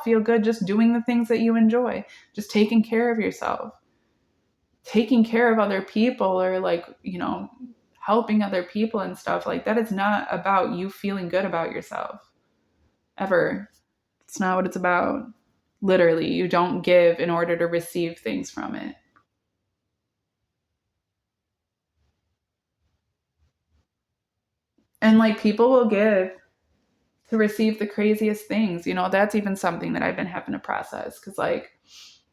yourself feel good just doing the things that you enjoy, just taking care of yourself, taking care of other people, or like, helping other people and stuff. Like, that is not about you feeling good about yourself. Ever. It's not what it's about. Literally, you don't give in order to receive things from it. And like, people will give to receive the craziest things. That's even something that I've been having to process, because like,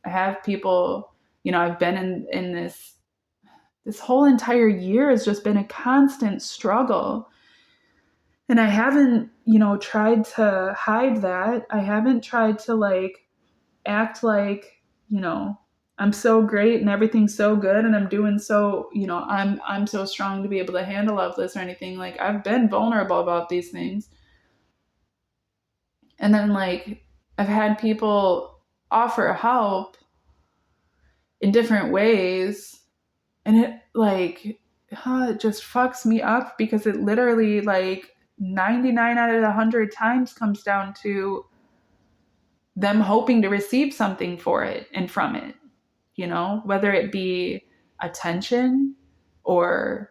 I have people, I've been in this whole entire year has just been a constant struggle. And I haven't, tried to hide that. I haven't tried to like act like, I'm so great and everything's so good and I'm doing so, I'm so strong to be able to handle all of this or anything. Like, I've been vulnerable about these things. And then like, I've had people offer help in different ways, and it like, it just fucks me up, because it literally like 99 out of 100 times comes down to them hoping to receive something for it and from it, whether it be attention or,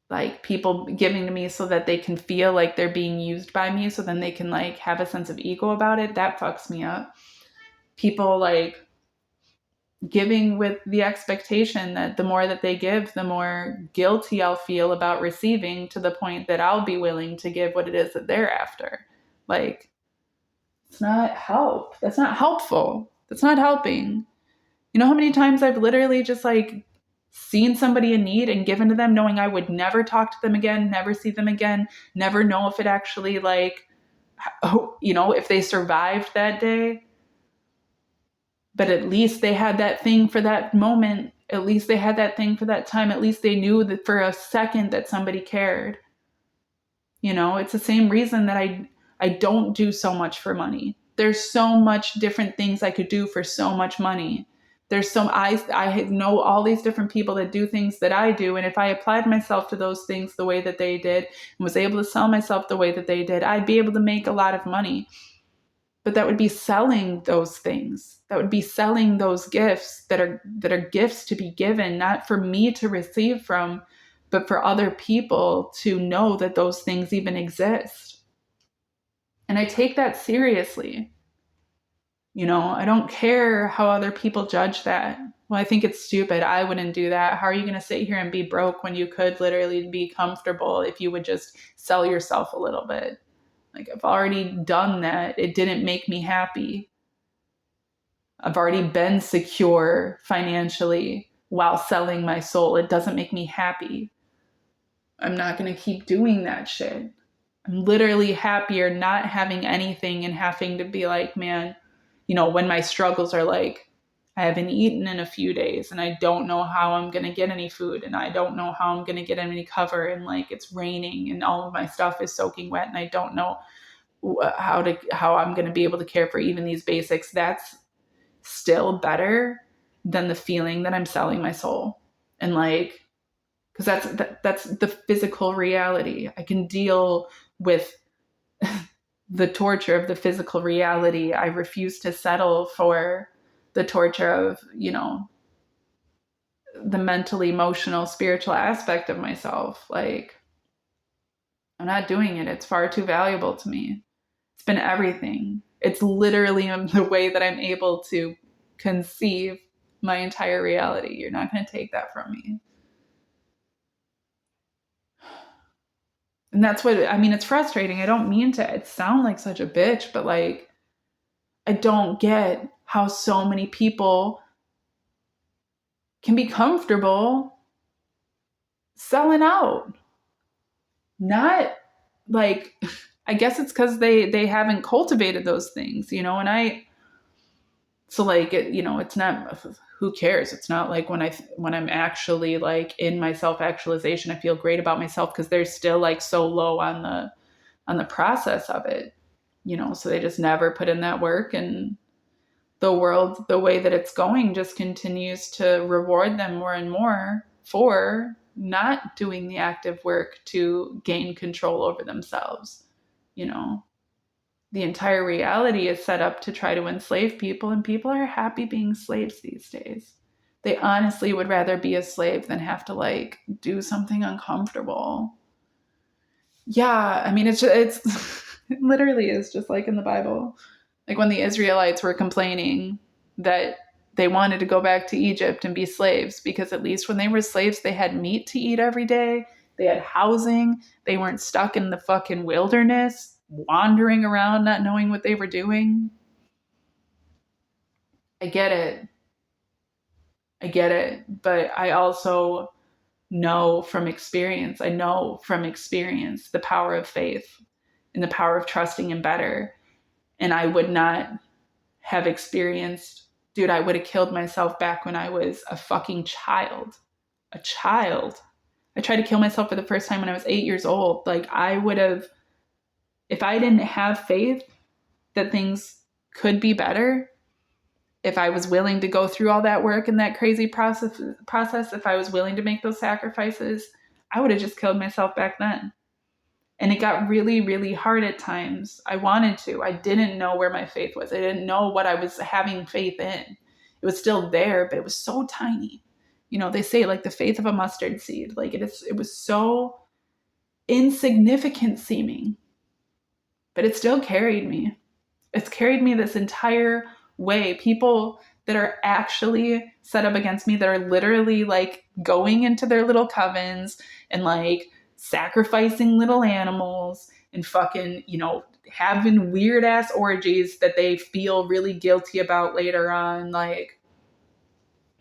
like people giving to me so that they can feel like they're being used by me, so then they can like have a sense of ego about it. That fucks me up. People like giving with the expectation that the more that they give, the more guilty I'll feel about receiving, to the point that I'll be willing to give what it is that they're after. Like, it's not help. That's not helpful. That's not helping. You know how many times I've literally just like seen somebody in need and given to them, knowing I would never talk to them again, never see them again, never know if it actually like, if they survived that day. But at least they had that thing for that moment. At least they had that thing for that time. At least they knew that for a second that somebody cared. It's the same reason that I don't do so much for money. There's so much different things I could do for so much money. I know all these different people that do things that I do. And if I applied myself to those things the way that they did and was able to sell myself the way that they did, I'd be able to make a lot of money. But that would be selling those things. That would be selling those gifts that are gifts to be given, not for me to receive from, but for other people to know that those things even exist. And I take that seriously. I don't care how other people judge that. Well, I think it's stupid. I wouldn't do that. How are you going to sit here and be broke when you could literally be comfortable if you would just sell yourself a little bit? Like, I've already done that. It didn't make me happy. I've already been secure financially while selling my soul. It doesn't make me happy. I'm not going to keep doing that shit. I'm literally happier not having anything and having to be like, man, when my struggles are like, I haven't eaten in a few days and I don't know how I'm going to get any food and I don't know how I'm going to get any cover, and like it's raining and all of my stuff is soaking wet and I don't know how I'm going to be able to care for even these basics. That's still better than the feeling that I'm selling my soul. And like, because that's the physical reality. I can deal with the torture of the physical reality. I refuse to settle for the torture of, the mental, emotional, spiritual aspect of myself. Like, I'm not doing it. It's far too valuable to me. It's been everything. It's literally the way that I'm able to conceive my entire reality. You're not going to take that from me. And that's what, it's frustrating. I don't mean to sound like such a bitch, but like, I don't get how so many people can be comfortable selling out. Not like, I guess it's because they haven't cultivated those things, and so like, it's not, who cares? It's not like when I'm actually like in my self-actualization, I feel great about myself, because they're still like so low on the process of it, so they just never put in that work, and the world, the way that it's going, just continues to reward them more and more for not doing the active work to gain control over themselves, the entire reality is set up to try to enslave people, and people are happy being slaves these days. They honestly would rather be a slave than have to like do something uncomfortable. Yeah, I mean, it's it literally is just like in the Bible. Like when the Israelites were complaining that they wanted to go back to Egypt and be slaves, because at least when they were slaves, they had meat to eat every day, they had housing, they weren't stuck in the fucking wilderness, wandering around not knowing what they were doing. I get it. I get it. But I also know from experience, I know from experience the power of faith and the power of trusting in better. And I would not have experienced, dude, I would have killed myself back when I was a fucking child. A child. I tried to kill myself for the first time when I was 8 years old. Like, I would have, if I didn't have faith that things could be better, if I was willing to go through all that work and that crazy process, if I was willing to make those sacrifices, I would have just killed myself back then. And it got really, really hard at times. I wanted to. I didn't know where my faith was. I didn't know what I was having faith in. It was still there, but it was so tiny. You know, they say like the faith of a mustard seed. Like it was so insignificant seeming, but it still carried me. It's carried me this entire way. People that are actually set up against me, that are literally like going into their little covens and like sacrificing little animals and fucking, you know, having weird ass orgies that they feel really guilty about later on, like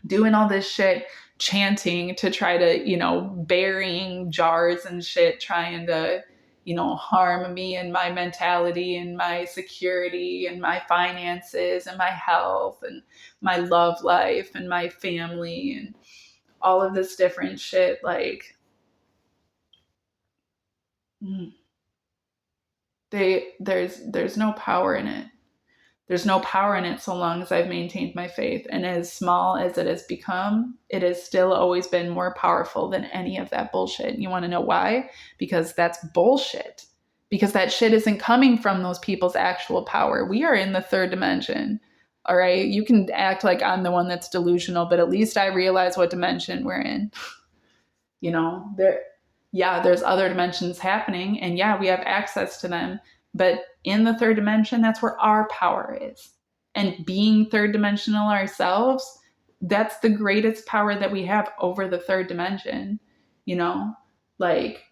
doing all this shit, chanting to try to, you know, burying jars and shit, trying to, you know, harm me and my mentality and my security and my finances and my health and my love life and my family and all of this different shit. Like, there's no power in it. There's no power in it so long as I've maintained my faith. And as small as it has become, it has still always been more powerful than any of that bullshit. You want to know why? Because that's bullshit. Because that shit isn't coming from those people's actual power. We are in the third dimension. All right. You can act like I'm the one that's delusional, but at least I realize what dimension we're in. You know, there's other dimensions happening, and yeah, we have access to them. But in the third dimension, that's where our power is. And being third dimensional ourselves, that's the greatest power that we have over the third dimension. You know, like,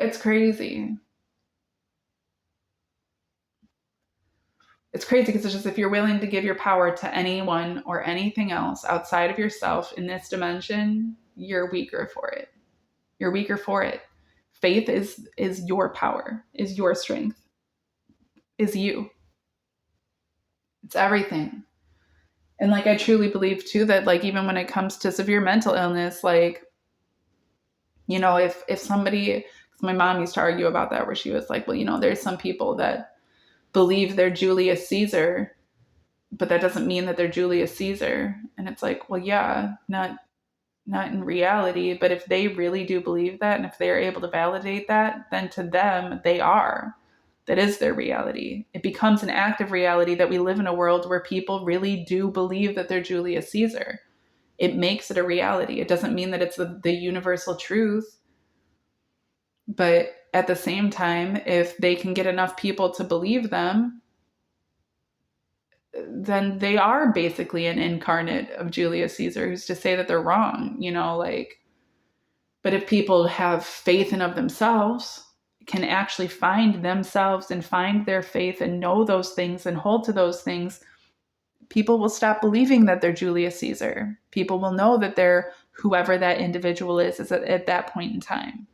it's crazy. It's crazy because it's just, if you're willing to give your power to anyone or anything else outside of yourself in this dimension, you're weaker for it. You're weaker for it. Faith is your power, is your strength, is you. It's everything. And like, I truly believe too that like, even when it comes to severe mental illness, like, you know, if somebody, my mom used to argue about that, where she was like, well, you know, there's some people that believe they're Julius Caesar, but that doesn't mean that they're Julius Caesar. And it's like, well, yeah, not in reality, but if they really do believe that, and if they're able to validate that, then to them, they are. That is their reality. It becomes an active reality that we live in a world where people really do believe that they're Julius Caesar. It makes it a reality. It doesn't mean that it's the universal truth. But at the same time, if they can get enough people to believe them, then they are basically an incarnate of Julius Caesar, who's to say that they're wrong, you know, like. But if people have faith in of themselves, can actually find themselves and find their faith and know those things and hold to those things, people will stop believing that they're Julius Caesar. People will know that they're whoever that individual is at that point in time.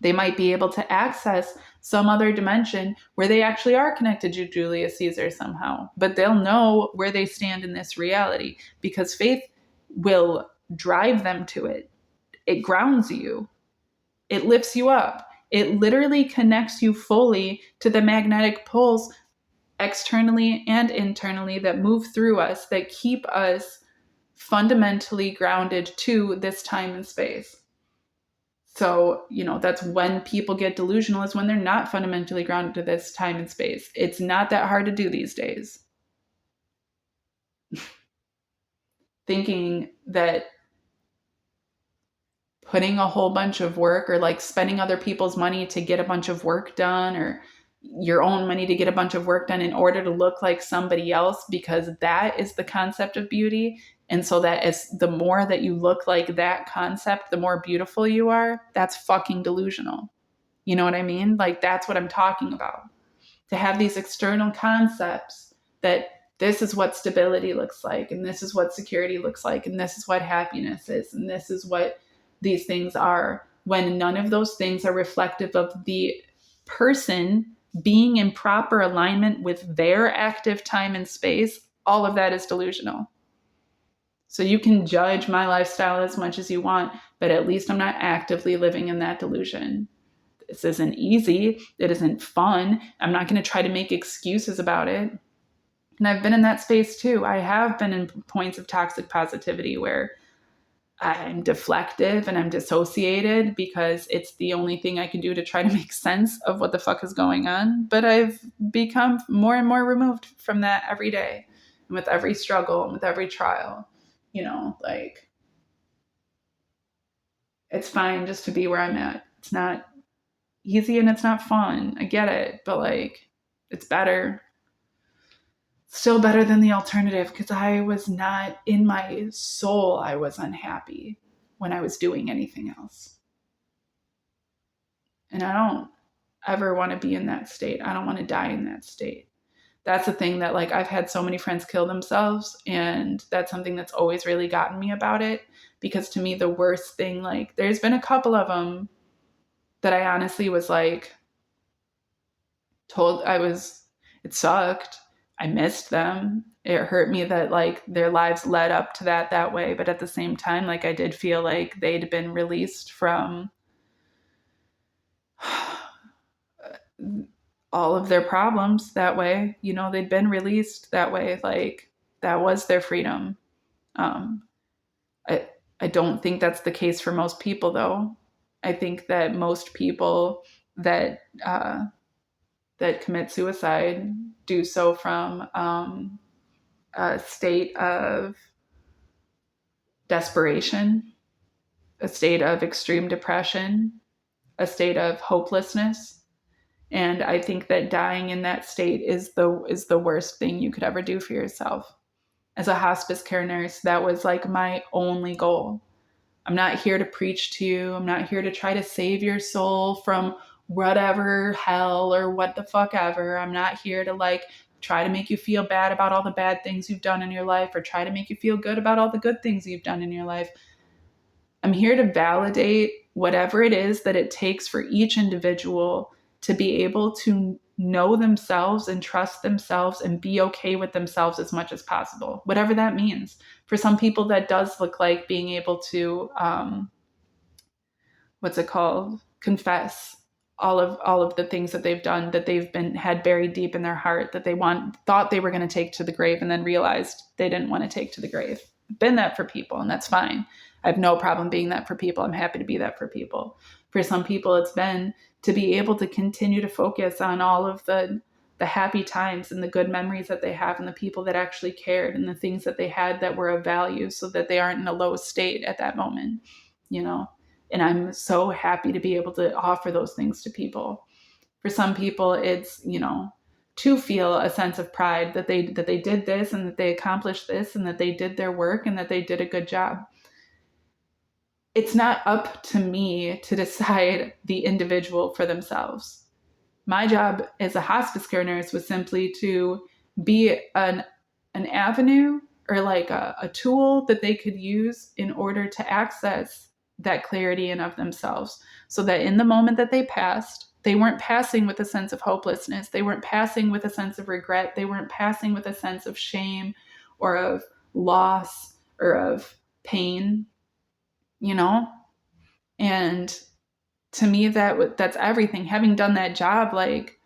They might be able to access some other dimension where they actually are connected to Julius Caesar somehow, but they'll know where they stand in this reality because faith will drive them to it. It grounds you. It lifts you up. It literally connects you fully to the magnetic poles externally and internally that move through us, that keep us fundamentally grounded to this time and space. So, that's when people get delusional, is when they're not fundamentally grounded to this time and space. It's not that hard to do these days. Thinking that putting a whole bunch of work, or like spending other people's money to get a bunch of work done, or your own money to get a bunch of work done in order to look like somebody else, because that is the concept of beauty. And so that is, the more that you look like that concept, the more beautiful you are. That's fucking delusional. You know what I mean? Like, that's what I'm talking about. To have these external concepts that this is what stability looks like, and this is what security looks like, and this is what happiness is, and this is what these things are, when none of those things are reflective of the person being in proper alignment with their active time and space. All of that is delusional. So you can judge my lifestyle as much as you want, but at least I'm not actively living in that delusion. This isn't easy. It isn't fun. I'm not going to try to make excuses about it. And I've been in that space too. I have been in points of toxic positivity where I'm deflective and I'm dissociated because it's the only thing I can do to try to make sense of what the fuck is going on. But I've become more and more removed from that every day. And with every struggle and with every trial, like, it's fine just to be where I'm at. It's not easy and it's not fun. I get it. But like, it's better. Still better than the alternative, because I was not, in my soul, I was unhappy when I was doing anything else. And I don't ever want to be in that state. I don't want to die in that state. That's the thing that, like, I've had so many friends kill themselves, and that's something that's always really gotten me about it. Because to me, the worst thing, like, there's been a couple of them that I honestly was like, it sucked. I missed them. It hurt me that, like, their lives led up to that way. But at the same time, like, I did feel like they'd been released from all of their problems that way. They'd been released that way. Like, that was their freedom. I don't think that's the case for most people, though. I think that most people that commit suicide do so from a state of desperation, a state of extreme depression, a state of hopelessness. And I think that dying in that state is the worst thing you could ever do for yourself. As a hospice care nurse, that was like my only goal. I'm not here to preach to you. I'm not here to try to save your soul from whatever hell or what the fuck ever. I'm not here to, like, try to make you feel bad about all the bad things you've done in your life, or try to make you feel good about all the good things you've done in your life. I'm here to validate whatever it is that it takes for each individual to be able to know themselves and trust themselves and be okay with themselves as much as possible, whatever that means. For some people, that does look like being able to, confess all of the things that they've done, that they've had buried deep in their heart, that they thought they were going to take to the grave, and then realized they didn't want to take to the grave. I've been that for people, and that's fine. I have no problem being that for people. I'm happy to be that for people. For some people, it's been to be able to continue to focus on all of the happy times and the good memories that they have, and the people that actually cared, and the things that they had that were of value, so that they aren't in a low state at that moment, And I'm so happy to be able to offer those things to people. For some people, it's, to feel a sense of pride that they did this, and that they accomplished this, and that they did their work, and that they did a good job. It's not up to me to decide the individual for themselves. My job as a hospice care nurse was simply to be an avenue, or like a tool that they could use in order to access that clarity in of themselves, so that in the moment that they passed, they weren't passing with a sense of hopelessness. They weren't passing with a sense of regret. They weren't passing with a sense of shame or of loss or of pain, And to me, that's everything. Having done that job, like,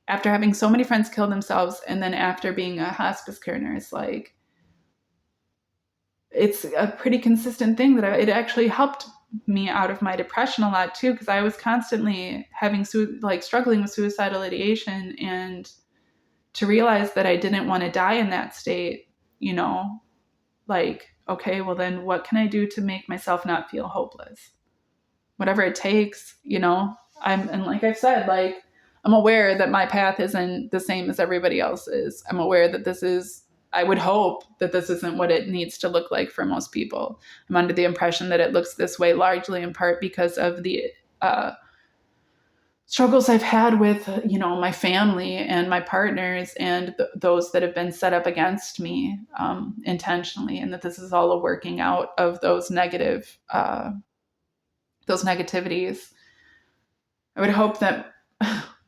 after having so many friends kill themselves, and then after being a hospice care nurse, like, it's a pretty consistent thing that it actually helped me out of my depression a lot too, because I was constantly having struggling with suicidal ideation, and to realize that I didn't want to die in that state, like, okay, well then what can I do to make myself not feel hopeless? Whatever it takes, and like I've said, like, I'm aware that my path isn't the same as everybody else's. I'm aware that I would hope that this isn't what it needs to look like for most people. I'm under the impression that it looks this way largely in part because of the struggles I've had with, my family and my partners and those that have been set up against me intentionally, and that this is all a working out of those negativities. I would hope that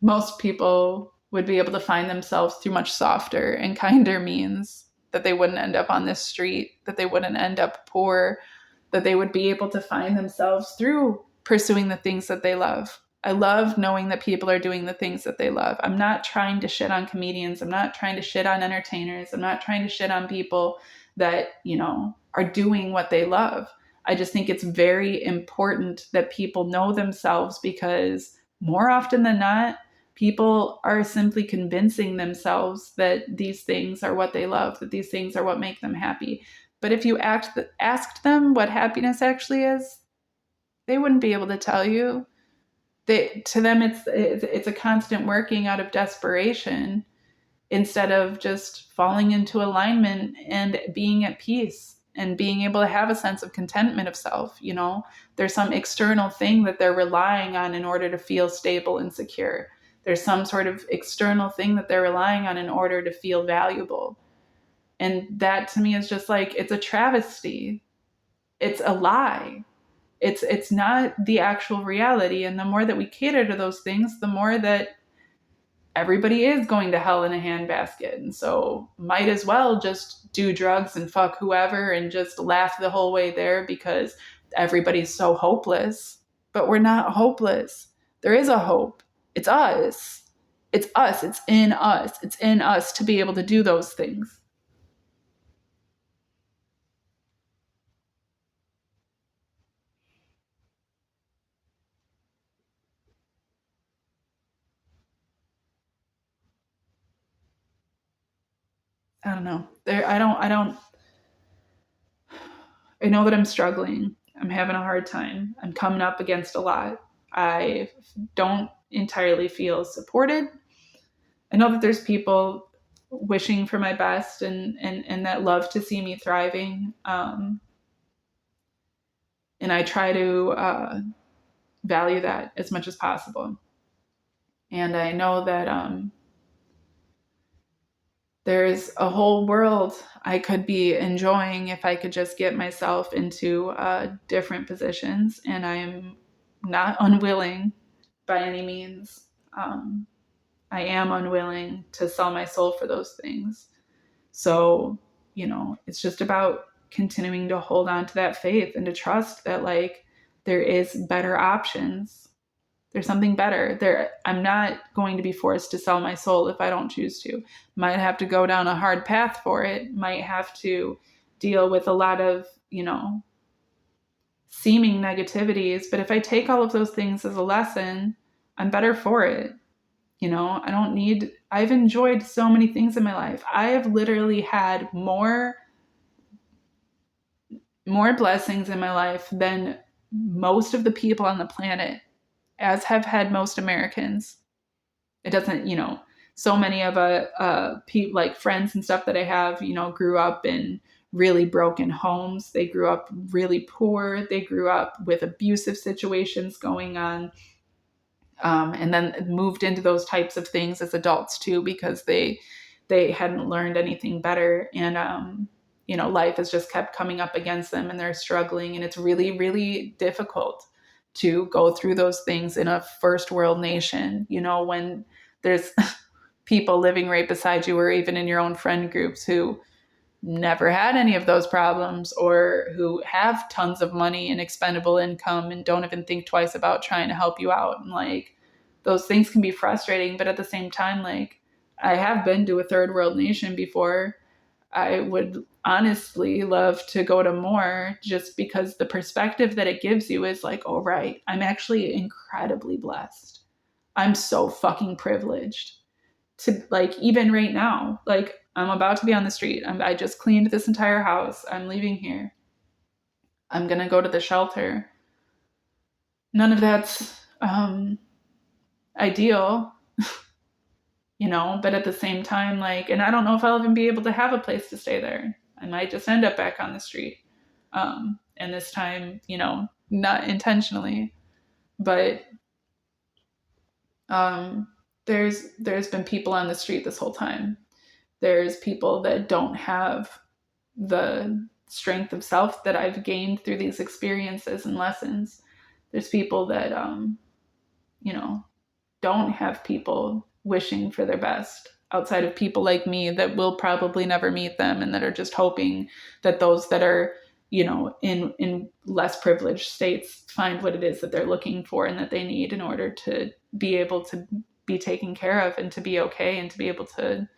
most people would be able to find themselves through much softer and kinder means, that they wouldn't end up on this street, that they wouldn't end up poor, that they would be able to find themselves through pursuing the things that they love. I love knowing that people are doing the things that they love. I'm not trying to shit on comedians. I'm not trying to shit on entertainers. I'm not trying to shit on people that, are doing what they love. I just think it's very important that people know themselves, because more often than not, people are simply convincing themselves that these things are what they love, that these things are what make them happy. But if you asked them what happiness actually is, they wouldn't be able to tell you. To them, it's a constant working out of desperation instead of just falling into alignment and being at peace and being able to have a sense of contentment of self. There's some external thing that they're relying on in order to feel stable and secure. There's some sort of external thing that they're relying on in order to feel valuable. And that to me is just like, it's a travesty. It's a lie. It's not the actual reality. And the more that we cater to those things, the more that everybody is going to hell in a handbasket. And so might as well just do drugs and fuck whoever and just laugh the whole way there, because everybody's so hopeless. But we're not hopeless. There is a hope. It's us. It's us. It's in us. It's in us to be able to do those things. I don't know. I know that I'm struggling. I'm having a hard time. I'm coming up against a lot. I don't entirely feel supported. I know that there's people wishing for my best and that love to see me thriving. And I try to value that as much as possible. And I know that there's a whole world I could be enjoying if I could just get myself into different positions. And I am not unwilling by any means. I am unwilling to sell my soul for those things. So, it's just about continuing to hold on to that faith and to trust that, like, there is better options. There's something better there. I'm not going to be forced to sell my soul if I don't choose to. Might have to go down a hard path for it. Might have to deal with a lot of, seeming negativities. But if I take all of those things as a lesson, I'm better for it. I've enjoyed so many things in my life. I have literally had more blessings in my life than most of the people on the planet, as have had most Americans. It doesn't, so many of like friends and stuff that I have, grew up in really broken homes. They grew up really poor. They grew up with abusive situations going on. And then moved into those types of things as adults too, because they hadn't learned anything better. And, life has just kept coming up against them and they're struggling. And it's really, really difficult to go through those things in a first world nation, when there's people living right beside you, or even in your own friend groups, who never had any of those problems, or who have tons of money and expendable income and don't even think twice about trying to help you out. And like, those things can be frustrating, but at the same time, like, I have been to a third world nation before. I would honestly love to go to more, just because the perspective that it gives you is like, oh, right, I'm actually incredibly blessed. I'm so fucking privileged to, like, even right now, like, I'm about to be on the street. I just cleaned this entire house. I'm leaving here. I'm going to go to the shelter. None of that's ideal, but at the same time, like, and I don't know if I'll even be able to have a place to stay there. I might just end up back on the street. And this time, not intentionally, but there's been people on the street this whole time. There's people that don't have the strength of self that I've gained through these experiences and lessons. There's people that don't have people wishing for their best outside of people like me that will probably never meet them, and that are just hoping that those that are in less privileged states find what it is that they're looking for and that they need in order to be able to be taken care of and to be okay and to be able to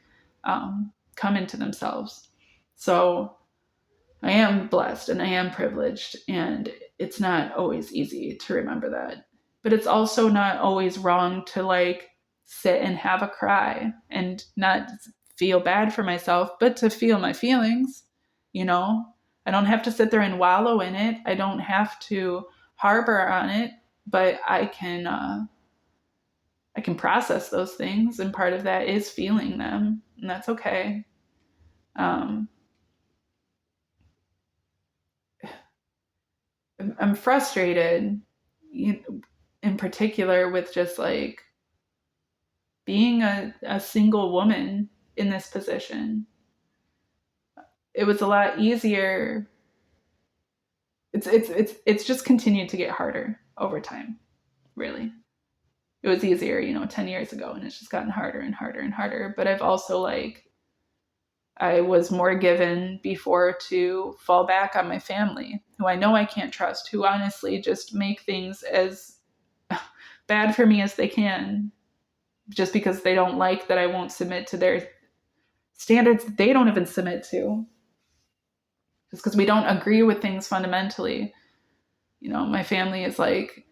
come into themselves. So I am blessed and I am privileged, and it's not always easy to remember that. But it's also not always wrong to, like, sit and have a cry and not feel bad for myself, but to feel my feelings. I don't have to sit there and wallow in it. I don't have to harbor on it, but I can process those things, and part of that is feeling them, and that's okay. I'm frustrated, in particular, with just, like, being a single woman in this position. It was a lot easier. It's just continued to get harder over time, really. It was easier, 10 years ago, and it's just gotten harder and harder and harder. But I've also, like, I was more given before to fall back on my family, who I know I can't trust, who honestly just make things as bad for me as they can, just because they don't like that I won't submit to their standards that they don't even submit to, just because we don't agree with things fundamentally. My family is like,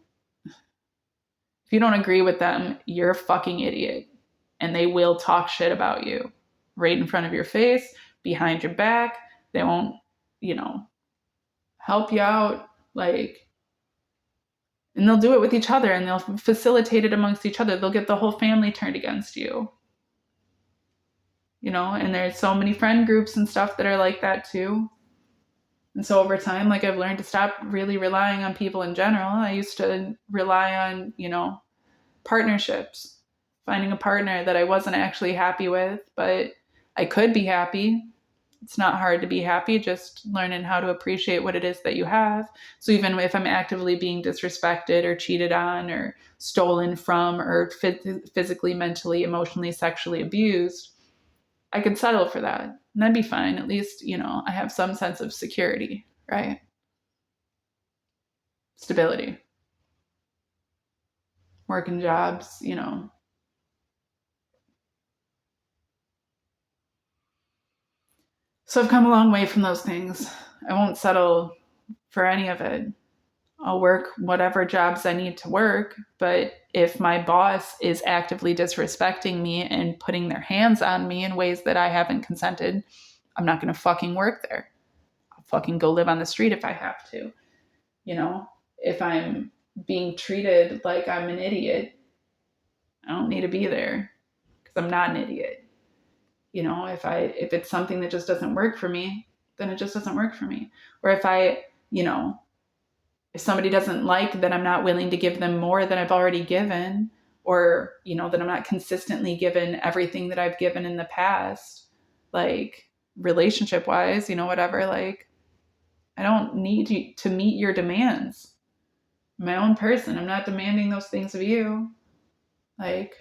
if you don't agree with them, you're a fucking idiot, and they will talk shit about you right in front of your face, behind your back. They won't, help you out, like, and they'll do it with each other, and they'll facilitate it amongst each other. They'll get the whole family turned against you. And there's so many friend groups and stuff that are like that too. And so over time, like, I've learned to stop really relying on people in general. I used to rely on, partnerships, finding a partner that I wasn't actually happy with, but I could be happy. It's not hard to be happy, just learning how to appreciate what it is that you have. So even if I'm actively being disrespected or cheated on or stolen from or physically, mentally, emotionally, sexually abused, I could settle for that. And that'd be fine. At least, I have some sense of security, right? Stability. Working jobs, So I've come a long way from those things. I won't settle for any of it. I'll work whatever jobs I need to work, but if my boss is actively disrespecting me and putting their hands on me in ways that I haven't consented, I'm not going to fucking work there. I'll fucking go live on the street if I have to. If I'm being treated like I'm an idiot, I don't need to be there, because I'm not an idiot. If it's something that just doesn't work for me, then it just doesn't work for me. Or if somebody doesn't like that I'm not willing to give them more than I've already given, or, that I'm not consistently given everything that I've given in the past, like, relationship wise, whatever, like, I don't need you to meet your demands. I'm my own person. I'm not demanding those things of you. Like,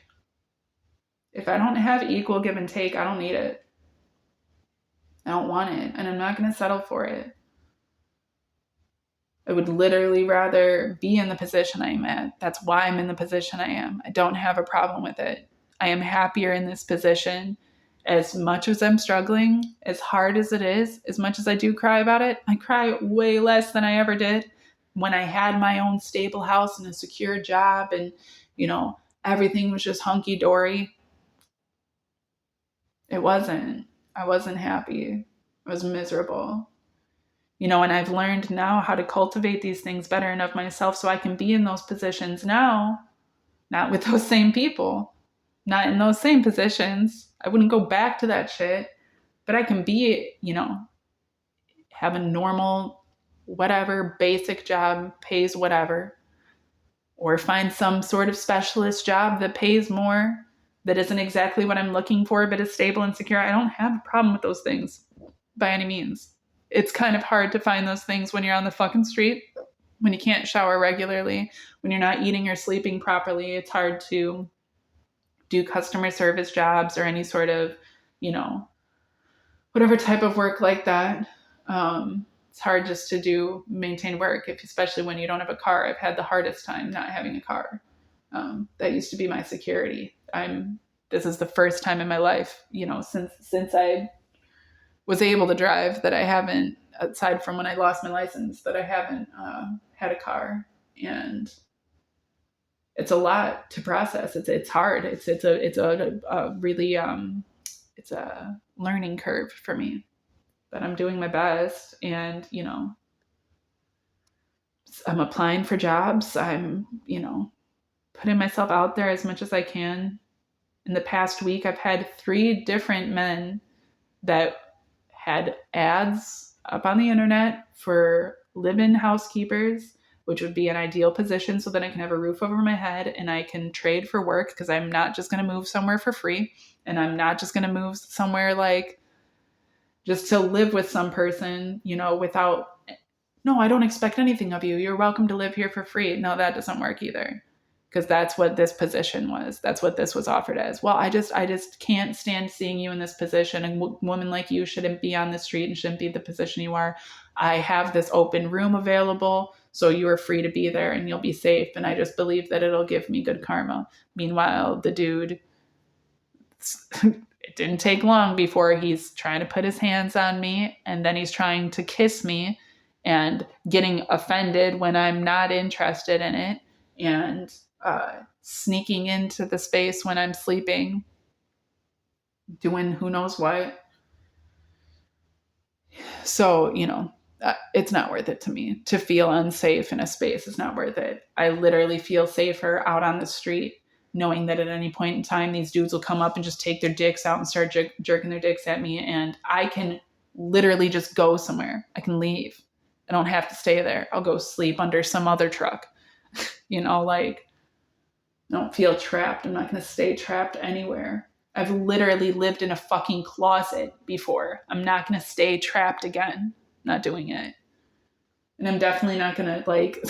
if I don't have equal give and take, I don't need it. I don't want it, and I'm not going to settle for it. I would literally rather be in the position I'm at. That's why I'm in the position I am. I don't have a problem with it. I am happier in this position. as much as I'm struggling, as hard as it is, as much as I do cry about it, I cry way less than I ever did when I had my own stable house and a secure job and, you know, everything was just hunky dory. It wasn't. I wasn't happy. I was miserable. You know, and I've learned now how to cultivate these things better and of myself so I can be in those positions now, not with those same people, not in those same positions. I wouldn't go back to that shit, but I can be, you know, have a normal, whatever, basic job, pays whatever, or find some sort of specialist job that pays more, that isn't exactly what I'm looking for, but is stable and secure. I don't have a problem with those things by any means. It's kind of hard to find those things when you're on the fucking street, when you can't shower regularly, when you're not eating or sleeping properly. It's hard to do customer service jobs or any sort of, you know, whatever type of work like that. It's hard just to maintain work, especially when you don't have a car. I've had the hardest time not having a car. That used to be my security. This is the first time in my life, you know, since I was able to drive, that I haven't, aside from when I lost my license, that I haven't had a car. And it's a lot to process. It's hard. It's a really it's a learning curve for me. But I'm doing my best, and you know, I'm applying for jobs. I'm, you know, putting myself out there as much as I can. In the past week, I've had 3 different men that had ads up on the internet for live-in housekeepers, which would be an ideal position so that I can have a roof over my head and I can trade for work, because I'm not just going to move somewhere for free, and I'm not just going to move somewhere like just to live with some person, you know, without, no, I don't expect anything of you. You're welcome to live here for free. No, that doesn't work either. Because that's what this position was. That's what this was offered as. Well, I just can't stand seeing you in this position. A woman like you shouldn't be on the street and shouldn't be the position you are. I have this open room available, so you are free to be there and you'll be safe. And I just believe that it'll give me good karma. Meanwhile, the dude, it didn't take long before he's trying to put his hands on me, and then he's trying to kiss me and getting offended when I'm not interested in it, and sneaking into the space when I'm sleeping, doing who knows what. So, you know, it's not worth it to me to feel unsafe in a space. It's not worth it. I literally feel safer out on the street knowing that at any point in time, these dudes will come up and just take their dicks out and start jerking their dicks at me. And I can literally just go somewhere. I can leave. I don't have to stay there. I'll go sleep under some other truck. You know, like, I don't feel trapped. I'm not going to stay trapped anywhere. I've literally lived in a fucking closet before. I'm not going to stay trapped again. Not doing it. And I'm definitely not going to, like,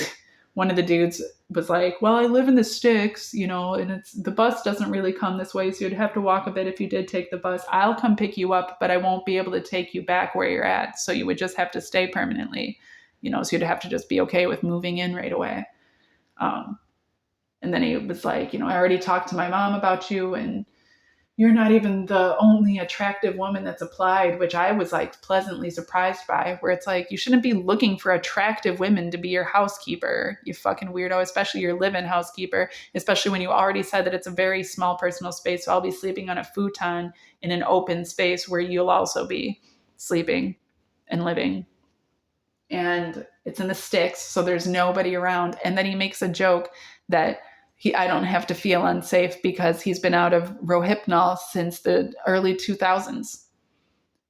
one of the dudes was like, well, I live in the sticks, you know, and the bus doesn't really come this way, so you'd have to walk a bit if you did take the bus. I'll come pick you up, but I won't be able to take you back where you're at. So you would just have to stay permanently, you know, so you'd have to just be okay with moving in right away. And then he was like, you know, I already talked to my mom about you, and you're not even the only attractive woman that's applied, which I was like pleasantly surprised by, where it's like, you shouldn't be looking for attractive women to be your housekeeper, you fucking weirdo, especially your live-in housekeeper, especially when you already said that it's a very small personal space. So I'll be sleeping on a futon in an open space where you'll also be sleeping and living. And it's in the sticks, so there's nobody around. And then he makes a joke that I don't have to feel unsafe because he's been out of Rohypnol since the early 2000s.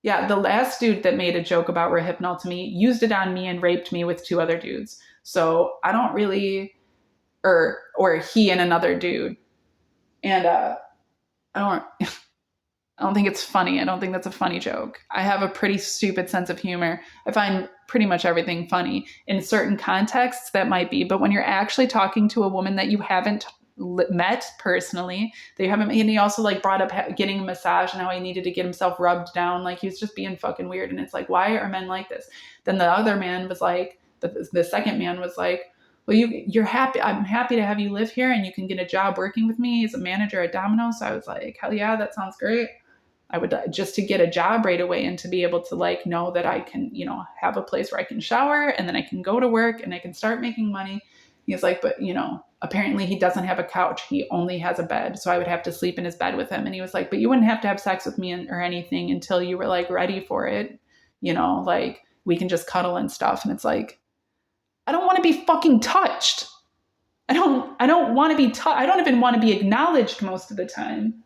Yeah, the last dude that made a joke about Rohypnol to me used it on me and raped me with 2 other dudes. So I don't really, or he and another dude. And I don't think it's funny. I don't think that's a funny joke. I have a pretty stupid sense of humor. I find pretty much everything funny. In certain contexts, that might be. But when you're actually talking to a woman that you haven't met personally, that you haven't, and he also like brought up getting a massage and how he needed to get himself rubbed down. Like, he was just being fucking weird. And it's like, why are men like this? Then the other man was like, the second man was like, well, you're happy. I'm happy to have you live here and you can get a job working with me. He's a manager at Domino's. So I was like, hell yeah, that sounds great. I would just to get a job right away and to be able to like know that I can, you know, have a place where I can shower and then I can go to work and I can start making money. He's like, but you know, apparently he doesn't have a couch. He only has a bed. So I would have to sleep in his bed with him. And he was like, but you wouldn't have to have sex with me or anything until you were like ready for it. You know, like we can just cuddle and stuff. And it's like, I don't want to be fucking touched. I don't want to be touched. I don't even want to be acknowledged most of the time.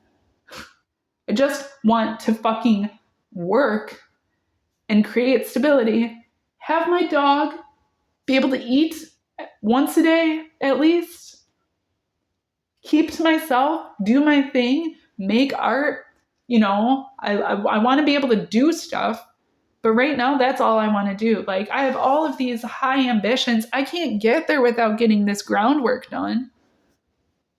I just want to fucking work and create stability, have my dog, be able to eat once a day at least, keep to myself, do my thing, make art. You know, I want to be able to do stuff. But right now, that's all I want to do. Like, I have all of these high ambitions. I can't get there without getting this groundwork done.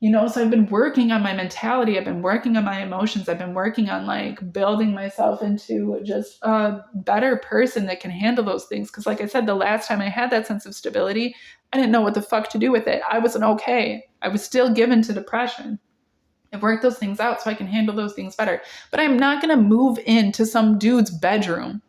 You know, so I've been working on my mentality. I've been working on my emotions. I've been working on like building myself into just a better person that can handle those things. Because like I said, the last time I had that sense of stability, I didn't know what the fuck to do with it. I wasn't okay. I was still given to depression. I've worked those things out so I can handle those things better. But I'm not going to move into some dude's bedroom